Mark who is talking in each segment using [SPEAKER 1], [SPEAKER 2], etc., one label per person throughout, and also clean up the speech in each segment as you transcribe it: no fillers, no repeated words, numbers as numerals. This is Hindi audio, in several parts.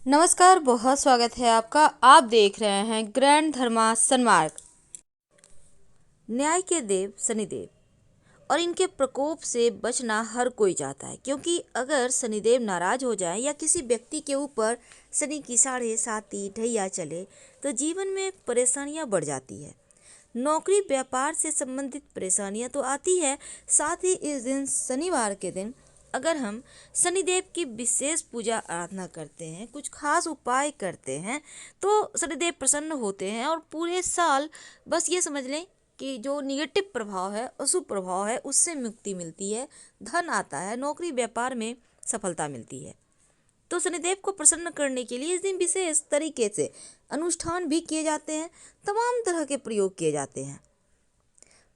[SPEAKER 1] नमस्कार, बहुत स्वागत है आपका। आप देख रहे हैं ग्रैंड धर्मा सन्मार्ग। न्याय के देव शनिदेव और इनके प्रकोप से बचना हर कोई चाहता है, क्योंकि अगर शनिदेव नाराज हो जाए या किसी व्यक्ति के ऊपर शनि की 7.5 ढैया चले तो जीवन में परेशानियां बढ़ जाती है। नौकरी व्यापार से संबंधित परेशानियां तो आती है, साथ ही इस दिन शनिवार के दिन अगर हम शनिदेव की विशेष पूजा आराधना करते हैं, कुछ खास उपाय करते हैं, तो शनिदेव प्रसन्न होते हैं और पूरे साल बस ये समझ लें कि जो निगेटिव प्रभाव है, अशुभ प्रभाव है, उससे मुक्ति मिलती है, धन आता है, नौकरी व्यापार में सफलता मिलती है। तो शनिदेव को प्रसन्न करने के लिए इस दिन विशेष तरीके से अनुष्ठान भी किए जाते हैं, तमाम तरह के प्रयोग किए जाते हैं।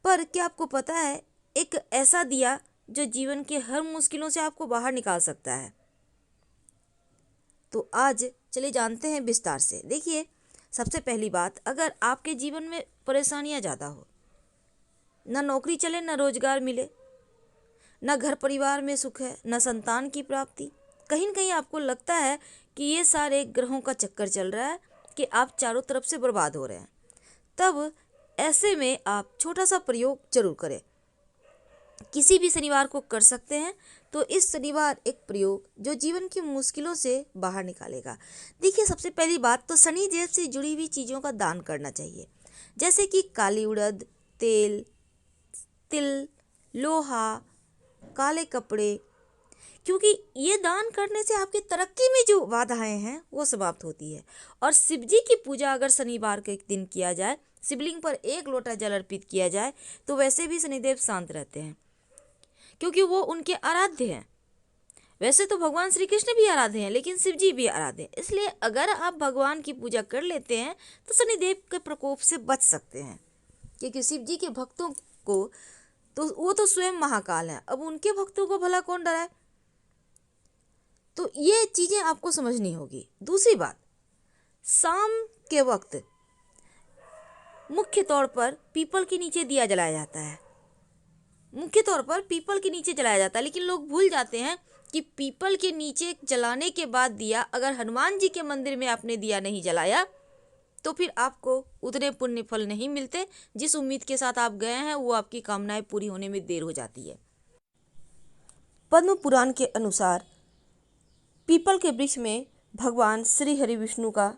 [SPEAKER 1] पर क्या आपको पता है, एक ऐसा दिया जो जीवन के हर मुश्किलों से आपको बाहर निकाल सकता है। तो आज चलिए जानते हैं विस्तार से। देखिए, सबसे पहली बात, अगर आपके जीवन में परेशानियां ज़्यादा हो, ना नौकरी चले, ना रोजगार मिले, ना घर परिवार में सुख है, ना संतान की प्राप्ति, कहीं न कहीं आपको लगता है कि ये सारे ग्रहों का चक्कर चल रहा है, कि आप चारों तरफ से बर्बाद हो रहे हैं, तब ऐसे में आप छोटा सा प्रयोग जरूर करें। किसी भी शनिवार को कर सकते हैं। तो इस शनिवार एक प्रयोग जो जीवन की मुश्किलों से बाहर निकालेगा। देखिए, सबसे पहली बात तो शनि देव से जुड़ी हुई चीज़ों का दान करना चाहिए, जैसे कि काली उड़द, तेल, तिल, लोहा, काले कपड़े, क्योंकि ये दान करने से आपकी तरक्की में जो बाधाएं हैं वो समाप्त होती है। और शिव जी की पूजा अगर शनिवार के दिन किया जाए, शिवलिंग पर 1 लोटा जल अर्पित किया जाए, तो वैसे भी शनिदेव शांत रहते हैं, क्योंकि वो उनके आराध्य हैं। वैसे तो भगवान श्री कृष्ण भी आराध्य हैं, लेकिन शिव जी भी आराध्य हैं। इसलिए अगर आप भगवान की पूजा कर लेते हैं तो शनिदेव के प्रकोप से बच सकते हैं, क्योंकि शिव जी के भक्तों को तो वो तो स्वयं महाकाल हैं, अब उनके भक्तों को भला कौन डराए। तो ये चीज़ें आपको समझनी होगी। दूसरी बात, शाम के वक्त मुख्य तौर पर पीपल के नीचे दिया जलाया जाता है, मुख्य तौर पर पीपल के नीचे जलाया जाता है। लेकिन लोग भूल जाते हैं कि पीपल के नीचे जलाने के बाद दिया, अगर हनुमान जी के मंदिर में आपने दिया नहीं जलाया तो फिर आपको उतने पुण्य फल नहीं मिलते। जिस उम्मीद के साथ आप गए हैं वो आपकी कामनाएं पूरी होने में देर हो जाती है। पद्म पुराण के अनुसार पीपल के वृक्ष में भगवान श्री हरि विष्णु का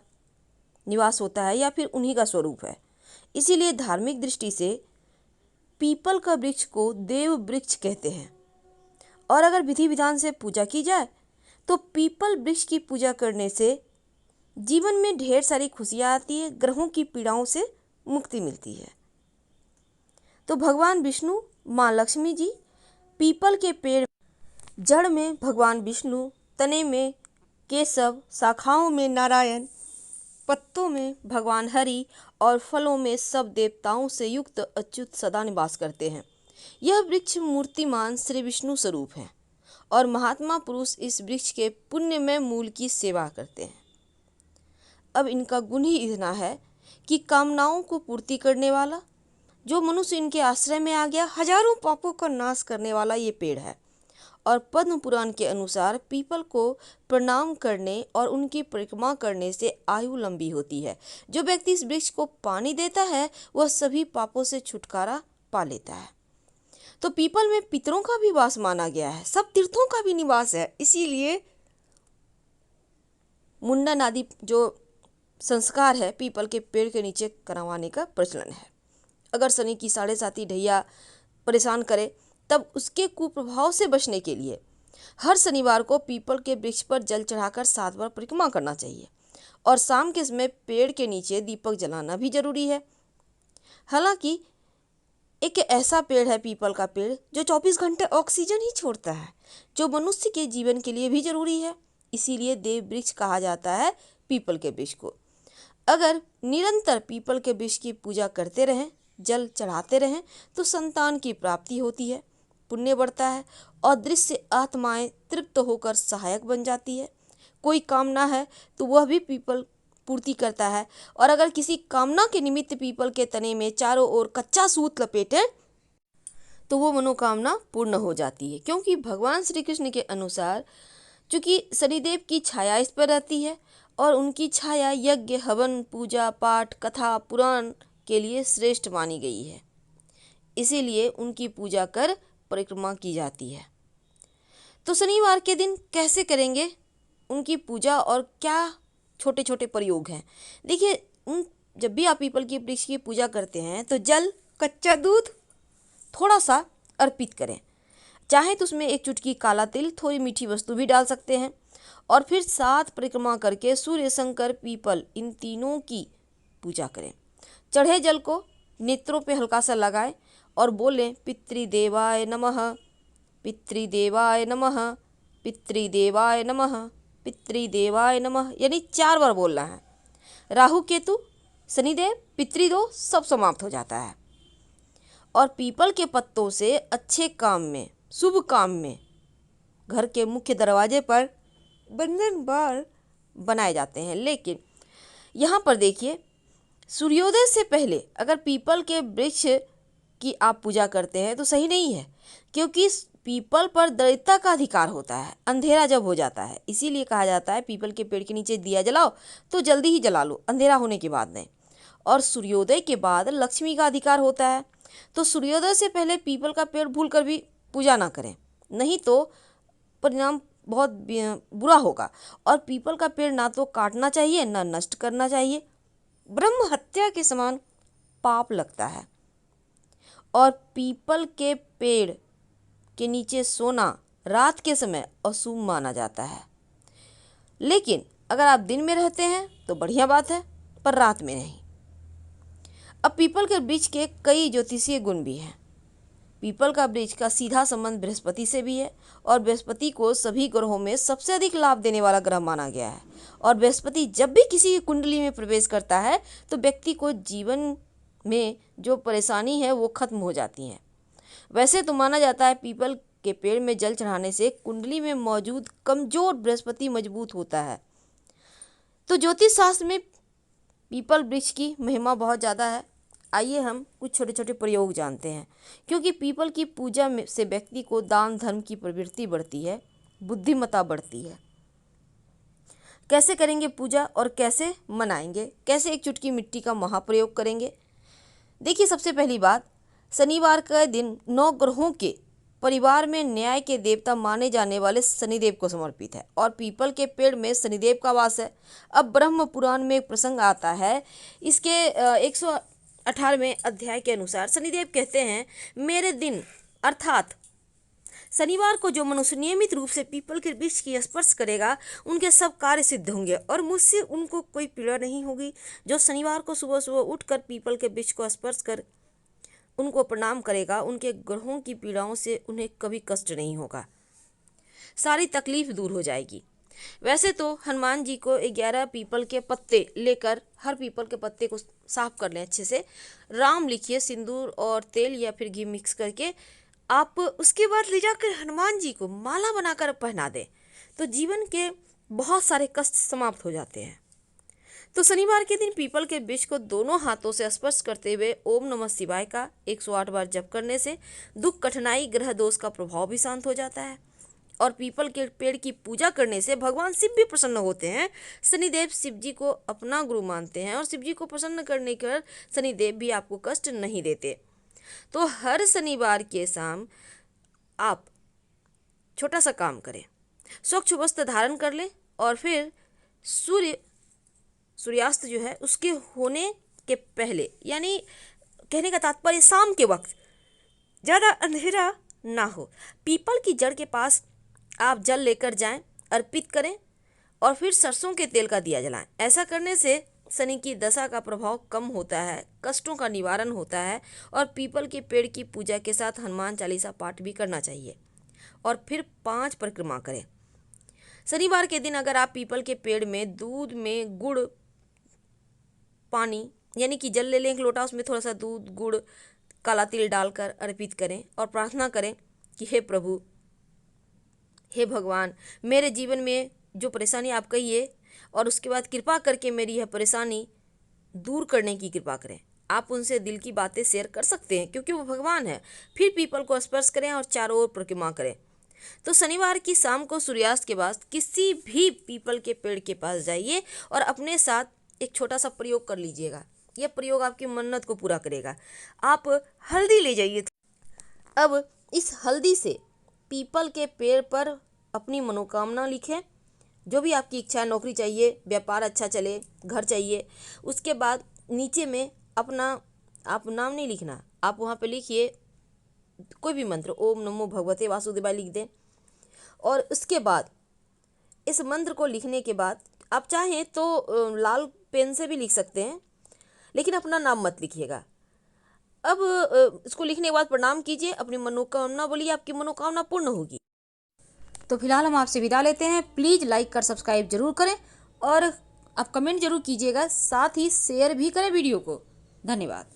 [SPEAKER 1] निवास होता है, या फिर उन्हीं का स्वरूप है। इसीलिए धार्मिक दृष्टि से पीपल का वृक्ष को देव वृक्ष कहते हैं। और अगर विधि विधान से पूजा की जाए तो पीपल वृक्ष की पूजा करने से जीवन में ढेर सारी खुशियाँ आती है, ग्रहों की पीड़ाओं से मुक्ति मिलती है। तो भगवान विष्णु, माँ लक्ष्मी जी, पीपल के पेड़, जड़ में भगवान विष्णु, तने में केशव, शाखाओं में नारायण, पत्तों में भगवान हरि और फलों में सब देवताओं से युक्त अच्युत सदा निवास करते हैं। यह वृक्ष मूर्तिमान श्री विष्णु स्वरूप है और महात्मा पुरुष इस वृक्ष के पुण्यमय मूल की सेवा करते हैं। अब इनका गुण ही इतना है कि कामनाओं को पूर्ति करने वाला, जो मनुष्य इनके आश्रय में आ गया, हजारों पापों का नाश करने वाला ये पेड़ है। और पद्म पुराण के अनुसार पीपल को प्रणाम करने और उनकी परिक्रमा करने से आयु लंबी होती है। जो व्यक्ति इस वृक्ष को पानी देता है वह सभी पापों से छुटकारा पा लेता है। तो पीपल में पितरों का भी वास माना गया है, सब तीर्थों का भी निवास है। इसीलिए मुंडन आदि जो संस्कार है पीपल के पेड़ के नीचे करवाने का प्रचलन है। अगर शनि की 7.5 ढैया परेशान करे तब उसके कुप्रभाव से बचने के लिए हर शनिवार को पीपल के वृक्ष पर जल चढ़ाकर 7 बार परिक्रमा करना चाहिए। और शाम के समय पेड़ के नीचे दीपक जलाना भी जरूरी है। हालांकि एक ऐसा पेड़ है पीपल का पेड़ जो 24 घंटे ऑक्सीजन ही छोड़ता है, जो मनुष्य के जीवन के लिए भी जरूरी है। इसीलिए देव वृक्ष कहा जाता है पीपल के वृक्ष को। अगर निरंतर पीपल के वृक्ष की पूजा करते रहें, जल चढ़ाते रहें, तो संतान की प्राप्ति होती है, पुण्य बढ़ता है और दृश्य आत्माएं तृप्त होकर सहायक बन जाती है। कोई कामना है तो वह भी पीपल पूर्ति करता है। और अगर किसी कामना के निमित्त पीपल के तने में चारों ओर कच्चा सूत लपेटे तो वो मनोकामना पूर्ण हो जाती है, क्योंकि भगवान श्री कृष्ण के अनुसार चूँकि शनिदेव की छाया इस पर रहती है और उनकी छाया यज्ञ, हवन, पूजा पाठ, कथा, पुराण के लिए श्रेष्ठ मानी गई है, इसीलिए उनकी पूजा कर परिक्रमा की जाती है। तो शनिवार के दिन कैसे करेंगे उनकी पूजा और क्या छोटे छोटे प्रयोग हैं? देखिए, जब भी आप पीपल के वृक्ष की पूजा करते हैं तो जल, कच्चा दूध थोड़ा सा अर्पित करें। चाहे तो उसमें एक चुटकी काला तिल, थोड़ी मीठी वस्तु भी डाल सकते हैं और फिर 7 परिक्रमा करके सूर्य, शंकर, पीपल इन तीनों की पूजा करें। चढ़े जल को नेत्रों पे हल्का सा लगाएं और बोलें पितृदेवाय नमः, पितृदेवाय नमः, पितृदेवाय नमः, पितृदेवाय नमः, यानी 4 बार बोलना है। राहु, केतु, शनिदेव, पितृदोष सब समाप्त हो जाता है। और पीपल के पत्तों से अच्छे काम में, शुभ काम में घर के मुख्य दरवाजे पर बंधन बार बनाए जाते हैं। लेकिन यहाँ पर देखिए, सूर्योदय से पहले अगर पीपल के वृक्ष की आप पूजा करते हैं तो सही नहीं है, क्योंकि पीपल पर दरिद्रता का अधिकार होता है अंधेरा जब हो जाता है। इसीलिए कहा जाता है पीपल के पेड़ के नीचे दिया जलाओ तो जल्दी ही जला लो, अंधेरा होने के बाद नहीं। और सूर्योदय के बाद लक्ष्मी का अधिकार होता है, तो सूर्योदय से पहले पीपल का पेड़ भूल कर भी पूजा ना करें, नहीं तो परिणाम बहुत बुरा होगा। और पीपल का पेड़ ना तो काटना चाहिए ना नष्ट करना चाहिए, ब्रह्म हत्या के समान पाप लगता है। और पीपल के पेड़ के नीचे सोना रात के समय अशुभ माना जाता है। लेकिन अगर आप दिन में रहते हैं तो बढ़िया बात है, पर रात में नहीं। अब पीपल के वृक्ष के कई ज्योतिषीय गुण भी हैं। पीपल का वृक्ष का सीधा संबंध बृहस्पति से भी है और बृहस्पति को सभी ग्रहों में सबसे अधिक लाभ देने वाला ग्रह माना गया है। और बृहस्पति जब भी किसी की कुंडली में प्रवेश करता है तो व्यक्ति को जीवन में जो परेशानी है वो खत्म हो जाती है। वैसे तो माना जाता है पीपल के पेड़ में जल चढ़ाने से कुंडली में मौजूद कमजोर बृहस्पति मजबूत होता है। तो ज्योतिष शास्त्र में पीपल वृक्ष की महिमा बहुत ज़्यादा है। आइए हम कुछ छोटे छोटे प्रयोग जानते हैं, क्योंकि पीपल की पूजा से व्यक्ति को दान धर्म की प्रवृत्ति बढ़ती है, बुद्धिमत्ता बढ़ती है। कैसे करेंगे पूजा और कैसे मनाएंगे, कैसे एक चुटकी मिट्टी का महाप्रयोग करेंगे? देखिए, सबसे पहली बात, शनिवार का दिन 9 ग्रहों के परिवार में न्याय के देवता माने जाने वाले शनिदेव को समर्पित है और पीपल के पेड़ में शनिदेव का वास है। अब ब्रह्म पुराण में एक प्रसंग आता है, इसके 118वें अध्याय के अनुसार शनिदेव कहते हैं, मेरे दिन अर्थात शनिवार को जो मनुष्य नियमित रूप से पीपल के वृक्ष की स्पर्श करेगा उनके सब कार्य सिद्ध होंगे और मुझसे उनको कोई पीड़ा नहीं होगी। जो शनिवार को सुबह सुबह उठकर पीपल के वृक्ष को स्पर्श कर उनको प्रणाम करेगा, उनके ग्रहों की पीड़ाओं से उन्हें कभी कष्ट नहीं होगा, सारी तकलीफ दूर हो जाएगी। वैसे तो हनुमान जी को 11 पीपल के पत्ते लेकर हर पीपल के पत्ते को साफ कर लें अच्छे से, राम लिखिए सिंदूर और तेल या फिर घी मिक्स करके, आप उसके बाद ले जाकर हनुमान जी को माला बनाकर पहना दें तो जीवन के बहुत सारे कष्ट समाप्त हो जाते हैं। तो शनिवार के दिन पीपल के वृक्ष को दोनों हाथों से स्पर्श करते हुए ओम नमः शिवाय का 108 बार जप करने से दुख, कठिनाई, ग्रह दोष का प्रभाव भी शांत हो जाता है। और पीपल के पेड़ की पूजा करने से भगवान शिव भी प्रसन्न होते हैं। शनिदेव शिव जी को अपना गुरु मानते हैं और शिव जी को प्रसन्न करने कर शनिदेव भी आपको कष्ट नहीं देते। तो हर शनिवार के शाम आप छोटा सा काम करें, स्वच्छ वस्त्र धारण कर लें और फिर सूर्यास्त जो है उसके होने के पहले, यानी कहने का तात्पर्य शाम के वक्त ज़्यादा अंधेरा ना हो, पीपल की जड़ के पास आप जल लेकर जाएं, अर्पित करें और फिर सरसों के तेल का दिया जलाएं। ऐसा करने से शनि की दशा का प्रभाव कम होता है, कष्टों का निवारण होता है। और पीपल के पेड़ की पूजा के साथ हनुमान चालीसा पाठ भी करना चाहिए और फिर 5 परिक्रमा करें। शनिवार के दिन अगर आप पीपल के पेड़ में दूध में गुड़, पानी यानी कि जल ले लें एक लोटा, उसमें थोड़ा सा दूध, गुड़, काला तिल डालकर अर्पित करें और प्रार्थना करें कि हे प्रभु, हे भगवान, मेरे जीवन में जो परेशानी आप कहिए और उसके बाद कृपा करके मेरी यह परेशानी दूर करने की कृपा करें। आप उनसे दिल की बातें शेयर कर सकते हैं क्योंकि वो भगवान है। फिर पीपल को स्पर्श करें और चारों ओर परिक्रमा करें। तो शनिवार की शाम को सूर्यास्त के बाद किसी भी पीपल के पेड़ के पास जाइए और अपने साथ एक छोटा सा प्रयोग कर लीजिएगा। यह प्रयोग आपकी मन्नत को पूरा करेगा। आप हल्दी ले जाइए। अब इस हल्दी से पीपल के पेड़ पर अपनी मनोकामना लिखें। जो भी आपकी इच्छा है, नौकरी चाहिए, व्यापार अच्छा चले, घर चाहिए, उसके बाद नीचे में अपना, आप नाम नहीं लिखना, आप वहाँ पे लिखिए कोई भी मंत्र, ओम नमो भगवते वासुदेवाय लिख दें। और उसके बाद इस मंत्र को लिखने के बाद आप चाहें तो लाल पेन से भी लिख सकते हैं, लेकिन अपना नाम मत लिखिएगा। अब इसको लिखने के बाद प्रणाम कीजिए, अपनी मनोकामना बोलिए, आपकी मनोकामना पूर्ण होगी। तो फिलहाल हम आपसे विदा लेते हैं। प्लीज़ लाइक कर सब्सक्राइब जरूर करें और आप कमेंट जरूर कीजिएगा, साथ ही शेयर भी करें वीडियो को। धन्यवाद।